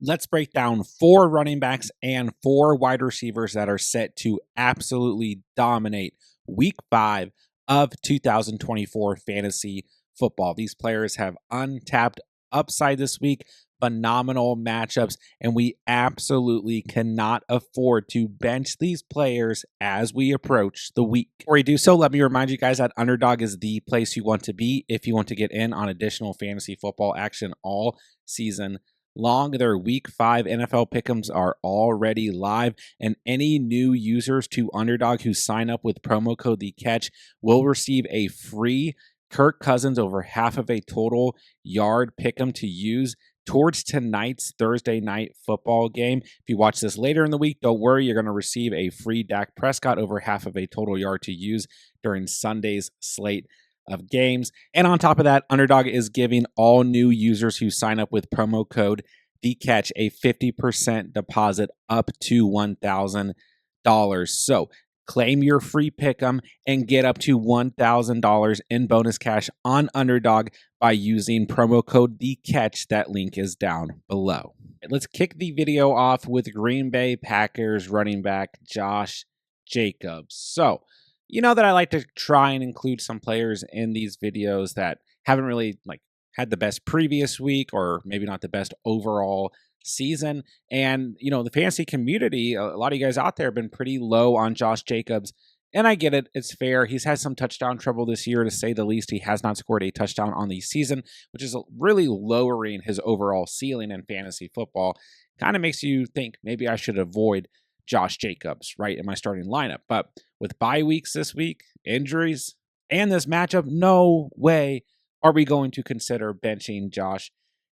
Let's break down 4 running backs and 4 wide receivers that are set to absolutely dominate week 5 of 2024 fantasy football. These players have untapped upside this week, phenomenal matchups, and we absolutely cannot afford to bench these players as we approach the week. Before we do so, let me remind you guys that Underdog is the place you want to be if you want to get in on additional fantasy football action all season long. Their week 5 NFL pick'ems are already live, and any new users to Underdog who sign up with promo code The Catch will receive a free Kirk Cousins over half of a total yard pick'em to use towards tonight's Thursday night football game. If you watch this later in the week, don't worry, you're going to receive a free Dak Prescott over half of a total yard to use during Sunday's slate of games. And on top of that, Underdog is giving all new users who sign up with promo code The Catch a 50% deposit up to $1,000. So claim your free pick'em and get up to $1,000 in bonus cash on Underdog by using promo code The Catch. That link is down below. Let's kick the video off with Green Bay Packers running back Josh Jacobs. So, you know that I like to try and include some players in these videos that haven't really had the best previous week or maybe not the best overall season. And, the fantasy community, a lot of you guys out there have been pretty low on Josh Jacobs. And I get it. It's fair. He's had some touchdown trouble this year, to say the least. He has not scored a touchdown on the season, which is really lowering his overall ceiling in fantasy football. Kind of makes you think maybe I should avoid Josh Jacobs, right, in my starting lineup. But with bye weeks this week, injuries, and this matchup, no way are we going to consider benching Josh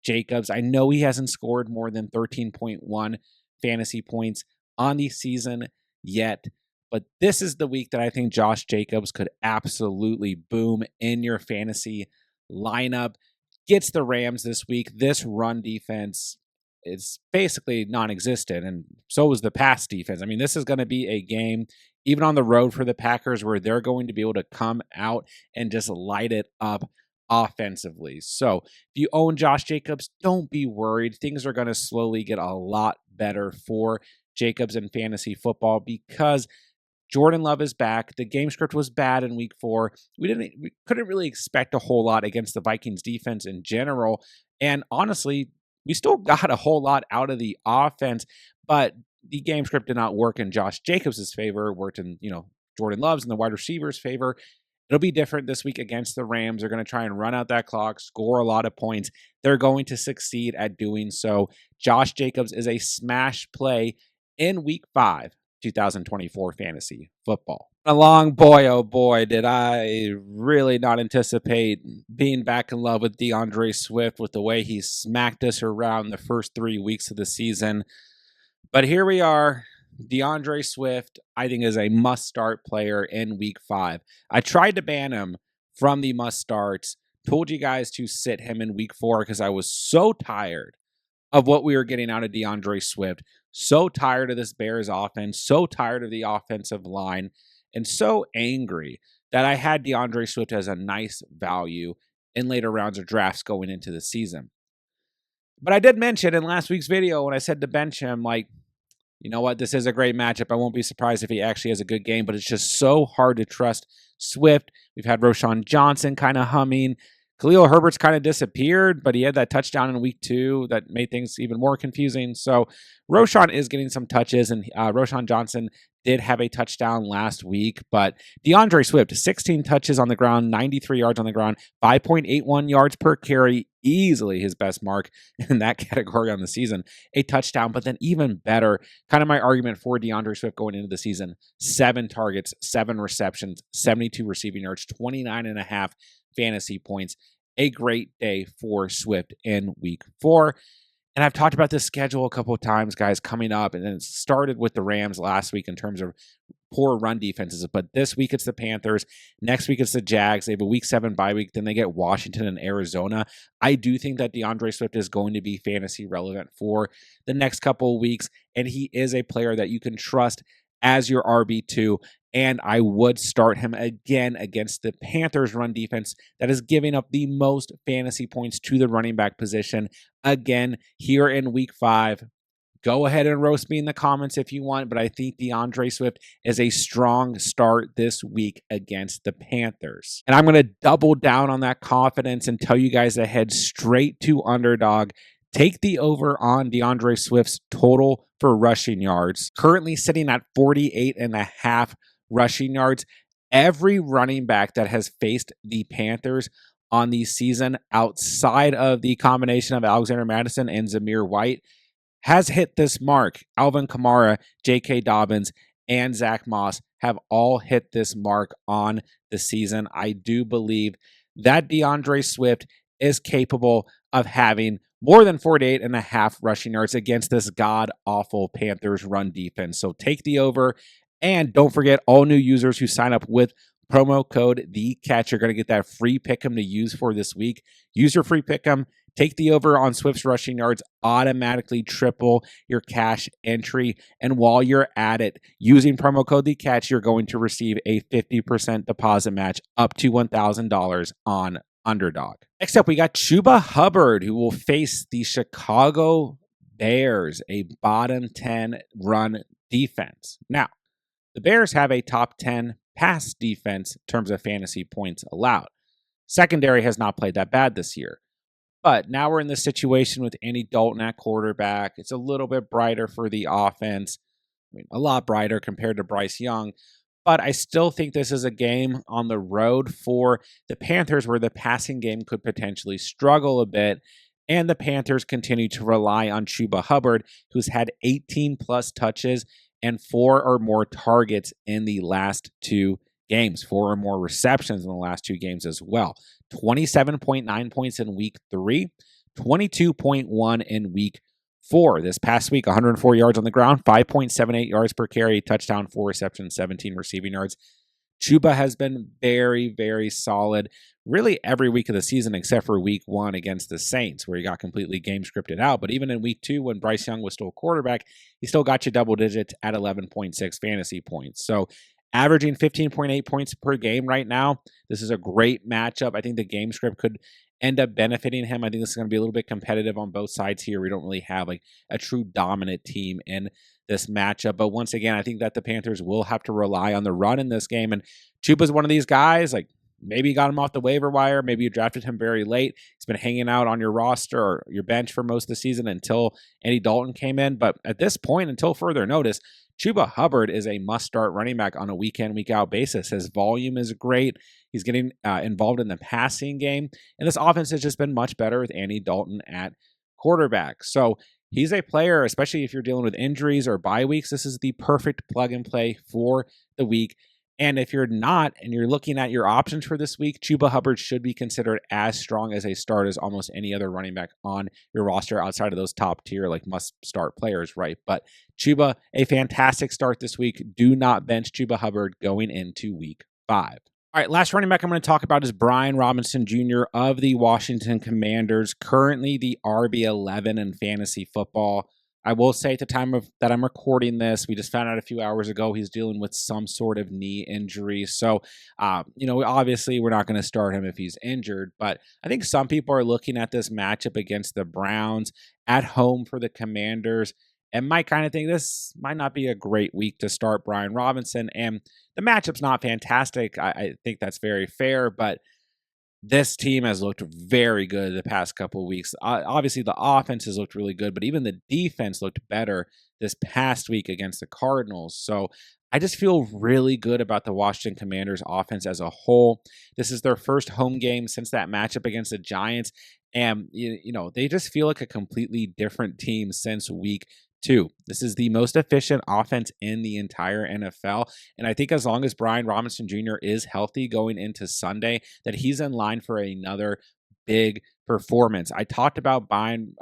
Jacobs. I know he hasn't scored more than 13.1 fantasy points on the season yet, but this is the week that I think Josh Jacobs could absolutely boom in your fantasy lineup. Gets the Rams this week. This run defense is basically non-existent, and so is the pass defense. I mean, this is going to be a game, even on the road for the Packers, where they're going to be able to come out and just light it up offensively. So if you own Josh Jacobs, don't be worried. Things are going to slowly get a lot better for Jacobs in fantasy football because Jordan Love is back. The game script was bad in week 4. We couldn't really expect a whole lot against the Vikings defense in general. And honestly, we still got a whole lot out of the offense, but the game script did not work in Josh Jacobs' favor. It worked in, Jordan Love's and the wide receivers' favor. It'll be different this week against the Rams. They're going to try and run out that clock, score a lot of points. They're going to succeed at doing so. Josh Jacobs is a smash play in week 5, 2024 fantasy football. Along, boy, oh boy, did I really not anticipate being back in love with DeAndre Swift with the way he smacked us around the first 3 weeks of the season. But here we are. DeAndre Swift, I think, is a must-start player in week 5. I tried to ban him from the must-starts, told you guys to sit him in week 4 because I was so tired of what we were getting out of DeAndre Swift, so tired of this Bears offense, so tired of the offensive line, and so angry that I had DeAndre Swift as a nice value in later rounds of drafts going into the season. But I did mention in last week's video when I said to bench him, you know what, this is a great matchup. I won't be surprised if he actually has a good game, but it's just so hard to trust Swift. We've had Roschon Johnson kind of humming. Khalil Herbert's kind of disappeared, but he had that touchdown in week 2 that made things even more confusing. So Roschon is getting some touches, and Roschon Johnson did have a touchdown last week. But DeAndre Swift, 16 touches on the ground, 93 yards on the ground, 5.81 yards per carry, easily his best mark in that category on the season. A touchdown, but then even better, kind of my argument for DeAndre Swift going into the season, 7 targets, 7 receptions, 72 receiving yards, 29.5 fantasy points. A great day for Swift in week 4. And I've talked about this schedule a couple of times, guys, coming up. And then it started with the Rams last week in terms of poor run defenses. But this week it's the Panthers. Next week it's the Jags. They have a week 7 bye week. Then they get Washington and Arizona. I do think that DeAndre Swift is going to be fantasy relevant for the next couple of weeks. And he is a player that you can trust as your RB2 And I would start him again against the Panthers run defense that is giving up the most fantasy points to the running back position again here in week 5. Go ahead and roast me in the comments if you want, but I think DeAndre Swift is a strong start this week against the Panthers. And I'm going to double down on that confidence and tell you guys to head straight to Underdog. Take the over on DeAndre Swift's total for rushing yards, currently sitting at 48.5 rushing yards. Every running back that has faced the Panthers on the season outside of the combination of Alexander Mattison and Zamir White has hit this mark. Alvin Kamara, J.K. Dobbins, and Zach Moss have all hit this mark on the season. I do believe that DeAndre Swift is capable of having more than 48.5 rushing yards against this god-awful Panthers run defense. So take the over, and don't forget, all new users who sign up with promo code THECATCH are going to get that free pick 'em to use for this week. Use your free pick 'em. Take the over on Swift's rushing yards, automatically triple your cash entry. And while you're at it, using promo code THECATCH, you're going to receive a 50% deposit match up to $1,000 on Underdog. Next up, we got Chuba Hubbard, who will face the Chicago Bears, a bottom 10 run defense. Now, the Bears have a top 10 pass defense in terms of fantasy points allowed. Secondary has not played that bad this year. But now we're in this situation with Andy Dalton at quarterback. It's a little bit brighter for the offense. I mean, a lot brighter compared to Bryce Young. But I still think this is a game on the road for the Panthers where the passing game could potentially struggle a bit. And the Panthers continue to rely on Chuba Hubbard, who's had 18 plus touches and 4 or more targets in the last 2 games, 4 or more receptions in the last 2 games as well. 27.9 points in week 3, 22.1 in week 4. This past week, 104 yards on the ground, 5.78 yards per carry, touchdown, 4 receptions, 17 receiving yards. Chuba has been very, very solid really every week of the season except for week 1 against the Saints, where he got completely game scripted out. But even in week 2, when Bryce Young was still quarterback, he still got you double digits at 11.6 fantasy points. So averaging 15.8 points per game right now. This is a great matchup. I think the game script could end up benefiting him. I think this is going to be a little bit competitive on both sides here. We don't really have like a true dominant team in this matchup. But once again, I think that the Panthers will have to rely on the run in this game. And Chuba's one of these guys, like maybe you got him off the waiver wire. Maybe you drafted him very late. He's been hanging out on your roster or your bench for most of the season until Andy Dalton came in. But at this point, until further notice, Chuba Hubbard is a must-start running back on a week-in, week-out basis. His volume is great. He's getting involved in the passing game. And this offense has just been much better with Andy Dalton at quarterback. So he's a player, especially if you're dealing with injuries or bye weeks, this is the perfect plug-and-play for the week. And if you're not, and you're looking at your options for this week, Chuba Hubbard should be considered as strong as a start as almost any other running back on your roster outside of those top tier, like must-start players, right? But Chuba, a fantastic start this week. Do not bench Chuba Hubbard going into week 5. All right, last running back I'm going to talk about is Brian Robinson Jr. of the Washington Commanders, currently the RB11 in fantasy football. I will say at the time that I'm recording this, we just found out a few hours ago he's dealing with some sort of knee injury. So, obviously we're not going to start him if he's injured. But I think some people are looking at this matchup against the Browns at home for the Commanders and might kind of think this might not be a great week to start Brian Robinson. And the matchup's not fantastic. I think that's very fair, but this team has looked very good the past couple of weeks. Obviously, the offense has looked really good, but even the defense looked better this past week against the Cardinals. So I just feel really good about the Washington Commanders offense as a whole. This is their first home game since that matchup against the Giants. And, they just feel like a completely different team since week 2. This is the most efficient offense in the entire NFL. And I think as long as Brian Robinson Jr. is healthy going into Sunday, that he's in line for another big performance. I talked about Brian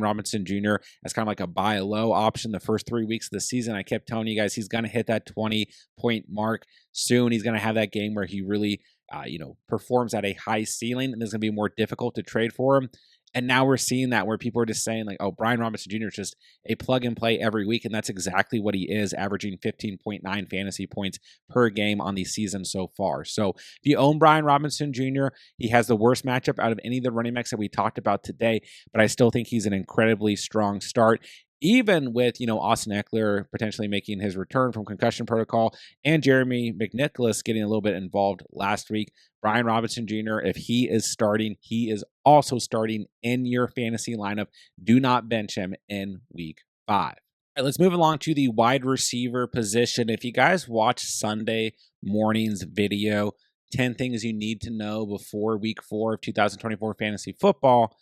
Robinson Jr. as kind of like a buy low option the first 3 weeks of the season. I kept telling you guys he's going to hit that 20-point mark soon. He's going to have that game where he really performs at a high ceiling, and it's going to be more difficult to trade for him. And now we're seeing that where people are just saying like, oh, Brian Robinson Jr. is just a plug and play every week. And that's exactly what he is, averaging 15.9 fantasy points per game on the season so far. So if you own Brian Robinson Jr., he has the worst matchup out of any of the running backs that we talked about today. But I still think he's an incredibly strong start. Even with, Austin Eckler potentially making his return from concussion protocol and Jeremy McNicholas getting a little bit involved last week, Brian Robinson Jr., if he is starting, he is also starting in your fantasy lineup. Do not bench him in week 5. All right, let's move along to the wide receiver position. If you guys watch Sunday morning's video, 10 things you need to know before week 4 of 2024 fantasy football,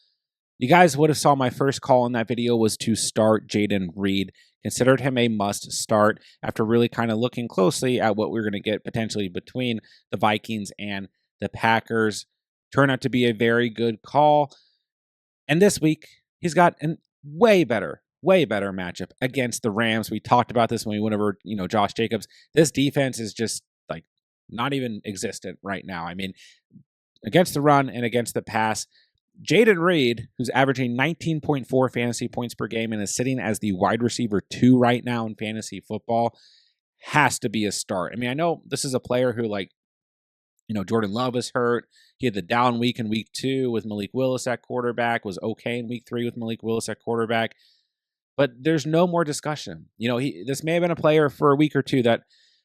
you guys would have saw my first call in that video was to start Jayden Reed. Considered him a must start after really kind of looking closely at what we're going to get potentially between the Vikings and the Packers. Turned out to be a very good call. And this week, he's got a way better matchup against the Rams. We talked about this when we went over, Josh Jacobs. This defense is just like not even existent right now. I mean, against the run and against the pass, Jayden Reed, who's averaging 19.4 fantasy points per game and is sitting as the wide receiver 2 right now in fantasy football, has to be a start. I mean, I know this is a player who, Jordan Love is hurt. He had the down week in week 2 with Malik Willis at quarterback, was okay in week 3 with Malik Willis at quarterback. But there's no more discussion. This may have been a player for a week or two that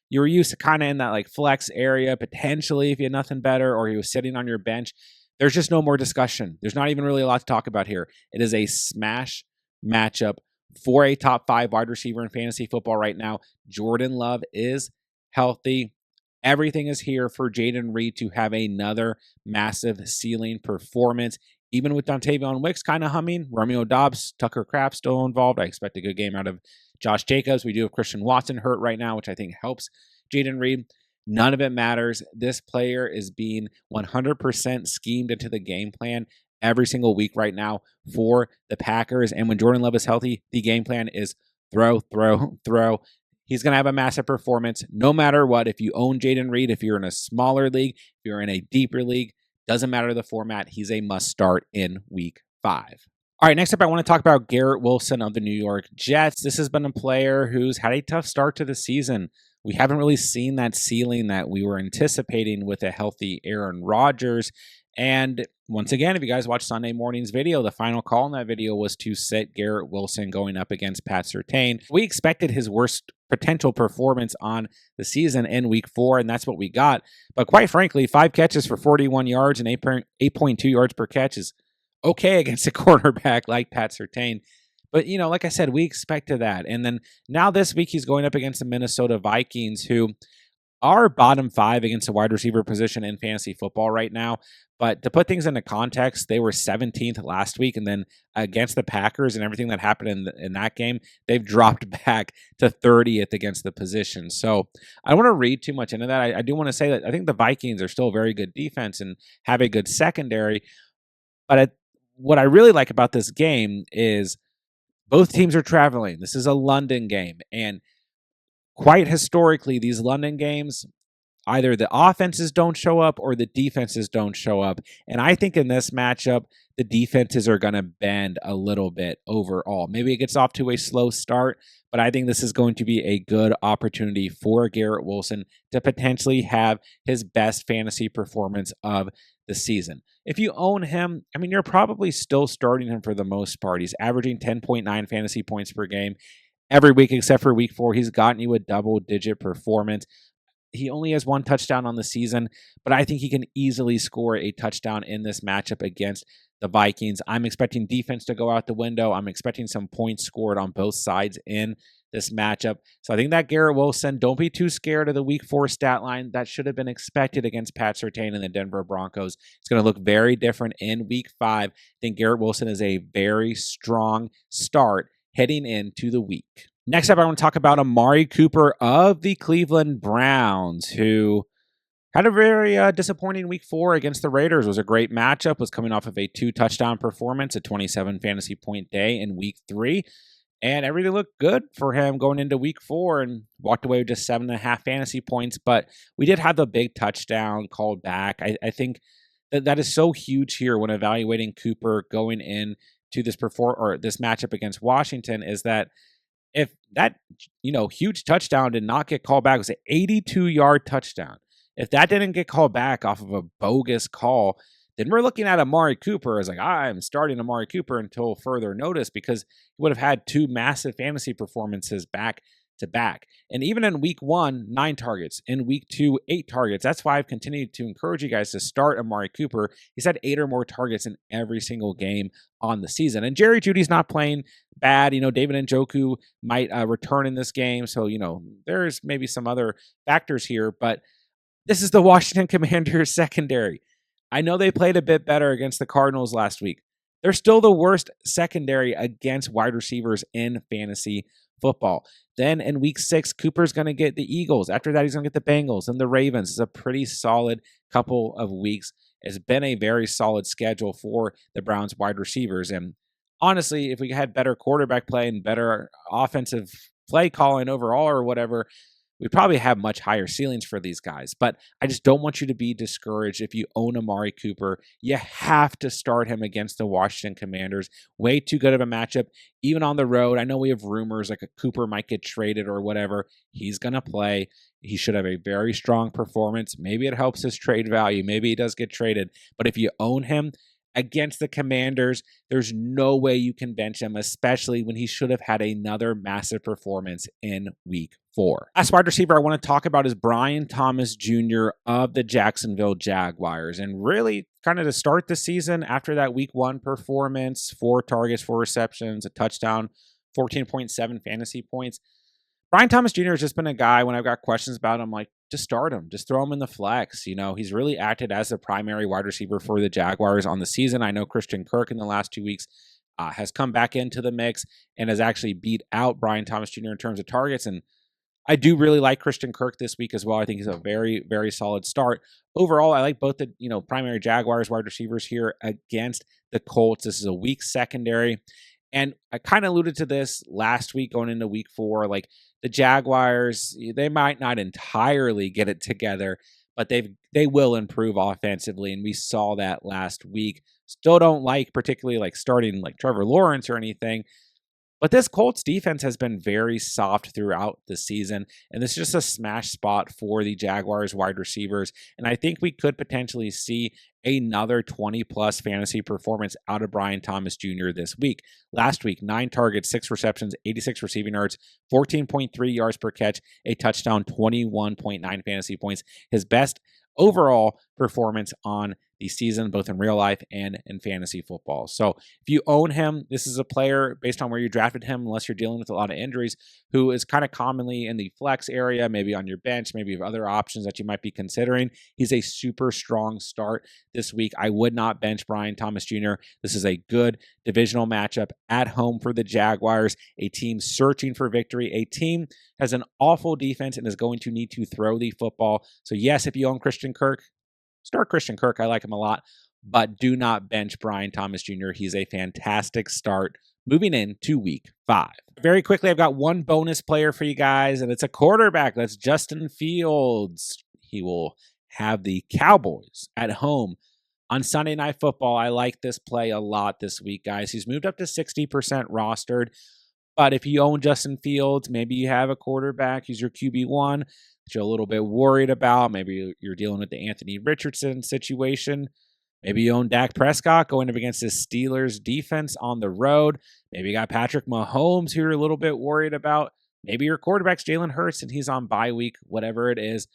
you were used to kind of in that flex area, potentially if you had nothing better, or he was sitting on your bench. There's just no more discussion. There's not even really a lot to talk about here. It is a smash matchup for a top 5 wide receiver in fantasy football right now. Jordan Love is healthy. Everything is here for Jayden Reed to have another massive ceiling performance. Even with Dontavion Wicks kind of humming, Romeo Doubs, Tucker Kraft still involved. I expect a good game out of Josh Jacobs. We do have Christian Watson hurt right now, which I think helps Jayden Reed. None of it matters. This player is being 100% schemed into the game plan every single week right now for the Packers. And when Jordan Love is healthy, the game plan is throw, throw, throw. He's going to have a massive performance no matter what. If you own Jayden Reed, if you're in a smaller league, if you're in a deeper league, doesn't matter the format. He's a must start in week 5. All right, next up, I want to talk about Garrett Wilson of the New York Jets. This has been a player who's had a tough start to the season. We haven't really seen that ceiling that we were anticipating with a healthy Aaron Rodgers. And once again, if you guys watch Sunday morning's video, the final call in that video was to sit Garrett Wilson going up against Pat Surtain. We expected his worst potential performance on the season in week 4, and that's what we got. But quite frankly, 5 catches for 41 yards and 8.2 yards per catch is okay against a quarterback like Pat Surtain. But, like I said, we expected that. And then now this week he's going up against the Minnesota Vikings, who are bottom 5 against the wide receiver position in fantasy football right now. But to put things into context, they were 17th last week. And then against the Packers and everything that happened in that game, they've dropped back to 30th against the position. So I don't want to read too much into that. I do want to say that I think the Vikings are still a very good defense and have a good secondary. But what I really like about this game is both teams are traveling. This is a London game. And quite historically, these London games, either the offenses don't show up or the defenses don't show up. And I think in this matchup, the defenses are going to bend a little bit overall. Maybe it gets off to a slow start, but I think this is going to be a good opportunity for Garrett Wilson to potentially have his best fantasy performance of the season. If you own him, I mean, you're probably still starting him for the most part. He's averaging 10.9 fantasy points per game every week except for week 4. He's gotten you a double-digit performance. He only has 1 touchdown on the season, but I think he can easily score a touchdown in this matchup against the Vikings. I'm expecting defense to go out the window. I'm expecting some points scored on both sides in this matchup. So I think that Garrett Wilson, don't be too scared of the week 4 stat line. That should have been expected against Pat Surtain and the Denver Broncos. It's going to look very different in week 5. I think Garrett Wilson is a very strong start heading into the week. Next up, I want to talk about Amari Cooper of the Cleveland Browns, who had a very disappointing week 4 against the Raiders. It was a great matchup, was coming off of a 2-touchdown performance, a 27 fantasy point day in week 3. And everything looked good for him going into week 4 and walked away with just 7.5 fantasy points. But we did have the big touchdown called back. I think that is so huge here when evaluating Cooper going in to this this matchup against Washington is that if that huge touchdown did not get called back, it was an 82-yard touchdown. If that didn't get called back off of a bogus call, then we're looking at Amari Cooper as like, I'm starting Amari Cooper until further notice, because he would have had 2 massive fantasy performances back to back. And even in week 1, 9 targets. In week 2, 8 targets. That's why I've continued to encourage you guys to start Amari Cooper. He's had 8 or more targets in every single game on the season. And Jerry Jeudy's not playing bad. David Njoku might return in this game. So, there's maybe some other factors here, but this is the Washington Commanders secondary. I know they played a bit better against the Cardinals last week. They're still the worst secondary against wide receivers in fantasy football. Then in week 6, Cooper's going to get the Eagles. After that, he's going to get the Bengals and the Ravens. It's a pretty solid couple of weeks. It's been a very solid schedule for the Browns wide receivers. And honestly, if we had better quarterback play and better offensive play calling overall or whatever, we probably have much higher ceilings for these guys. But I just don't want you to be discouraged if you own Amari Cooper. You have to start him against the Washington Commanders. Way too good of a matchup, even on the road. I know we have rumors like a Cooper might get traded or whatever. He's going to play. He should have a very strong performance. Maybe it helps his trade value. Maybe he does get traded. But if you own him against the Commanders, there's no way you can bench him, especially when he should have had another massive performance in week 4. Last wide receiver I want to talk about is Brian Thomas Jr. of the Jacksonville Jaguars. And really kind of to start the season after that week 1 performance, 4 targets, 4 receptions, a touchdown, 14.7 fantasy points. Brian Thomas Jr. has just been a guy, when I've got questions about him, like, just start him. Just throw him in the flex. He's really acted as the primary wide receiver for the Jaguars on the season. I know Christian Kirk in the last 2 weeks has come back into the mix and has actually beat out Brian Thomas Jr. in terms of targets. And I do really like Christian Kirk this week as well. I think he's a very, very solid start. Overall, I like both the primary Jaguars wide receivers here against the Colts. This is a weak secondary. And I kind of alluded to this last week going into week 4. Like, the Jaguars, they might not entirely get it together, but they will improve offensively, and we saw that last week. Still don't like particularly like starting like Trevor Lawrence or anything, but this Colts defense has been very soft throughout the season, and this is just a smash spot for the Jaguars wide receivers. And I think we could potentially see another 20-plus fantasy performance out of Brian Thomas Jr. this week. Last week, 9 targets, 6 receptions, 86 receiving yards, 14.3 yards per catch, a touchdown, 21.9 fantasy points. His best overall performance on the season, both in real life and in fantasy football. So if you own him, this is a player based on where you drafted him, unless you're dealing with a lot of injuries, who is kind of commonly in the flex area, maybe on your bench, maybe you have other options that you might be considering. He's a super strong start this week. I would not bench Brian Thomas Jr. This is a good divisional matchup at home for the Jaguars, a team searching for victory, a team has an awful defense and is going to need to throw the football. So yes, if you own Christian Kirk, start Christian Kirk. I like him a lot, but do not bench Brian Thomas Jr. He's a fantastic start moving into week 5. Very quickly, I've got one bonus player for you guys, and it's a quarterback. That's Justin Fields. He will have the Cowboys at home on Sunday Night Football. I like this play a lot this week, guys. He's moved up to 60% rostered. But if you own Justin Fields, maybe you have a quarterback, he's your QB1 that you're a little bit worried about. Maybe you're dealing with the Anthony Richardson situation. Maybe you own Dak Prescott going up against his Steelers defense on the road. Maybe you got Patrick Mahomes who you're a little bit worried about. Maybe your quarterback's Jalen Hurts and he's on bye week, whatever it is.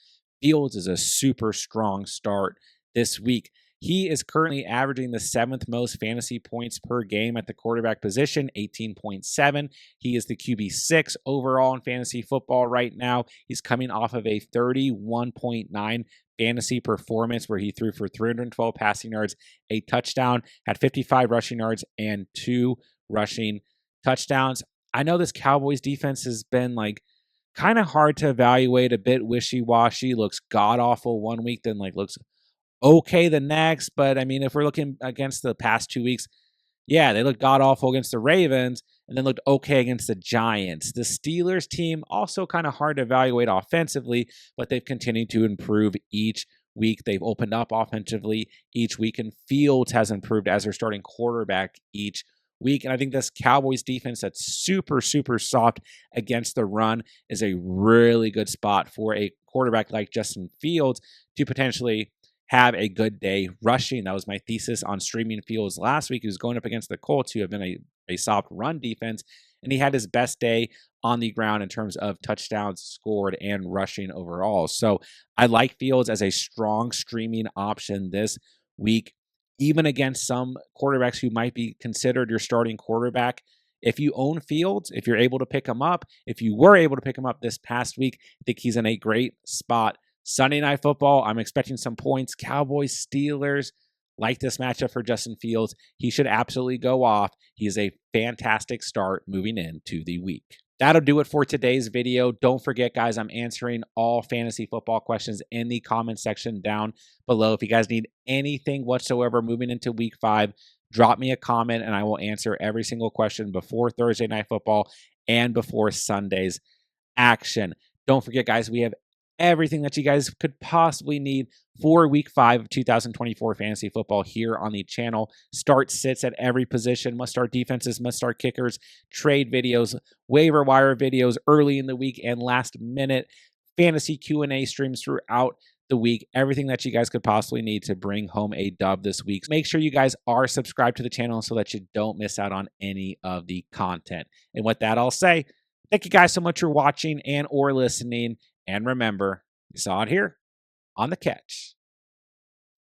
Fields is a super strong start this week. He is currently averaging the 7th most fantasy points per game at the quarterback position, 18.7. He is the QB6 overall in fantasy football right now. He's coming off of a 31.9 fantasy performance where he threw for 312 passing yards, a touchdown, had 55 rushing yards, and 2 rushing touchdowns. I know this Cowboys defense has been like kind of hard to evaluate, a bit wishy-washy, looks god-awful one week, then like looks okay the next. But I mean, if we're looking against the past 2 weeks, yeah, they looked god-awful against the Ravens and then looked okay against the Giants. The Steelers team also kind of hard to evaluate offensively, but they've continued to improve each week. They've opened up offensively each week, and Fields has improved as their starting quarterback each week. And I think this Cowboys defense that's super, super soft against the run is a really good spot for a quarterback like Justin Fields to potentially have a good day rushing. That was my thesis on streaming Fields last week. He was going up against the Colts, who have been a soft run defense, and he had his best day on the ground in terms of touchdowns scored and rushing overall. So I like Fields as a strong streaming option this week, even against some quarterbacks who might be considered your starting quarterback. If you own Fields, if you're able to pick him up, if you were able to pick him up this past week, I think he's in a great spot. Sunday Night Football, I'm expecting some points. Cowboys, Steelers, like this matchup for Justin Fields. He should absolutely go off. He is a fantastic start moving into the week. That'll do it for today's video. Don't forget, guys, I'm answering all fantasy football questions in the comment section down below. If you guys need anything whatsoever moving into week 5, drop me a comment and I will answer every single question before Thursday Night Football and before Sunday's action. Don't forget, guys, we have everything that you guys could possibly need for week 5 of 2024 fantasy football here on the channel. Start sits at every position, must start defenses, must start kickers, trade videos, waiver wire videos early in the week, and last minute fantasy Q&A streams throughout the week. Everything that you guys could possibly need to bring home a dub this week. Make sure you guys are subscribed to the channel so that you don't miss out on any of the content. And with that, I'll say thank you guys so much for watching and or listening. And remember, you saw it here on The Catch.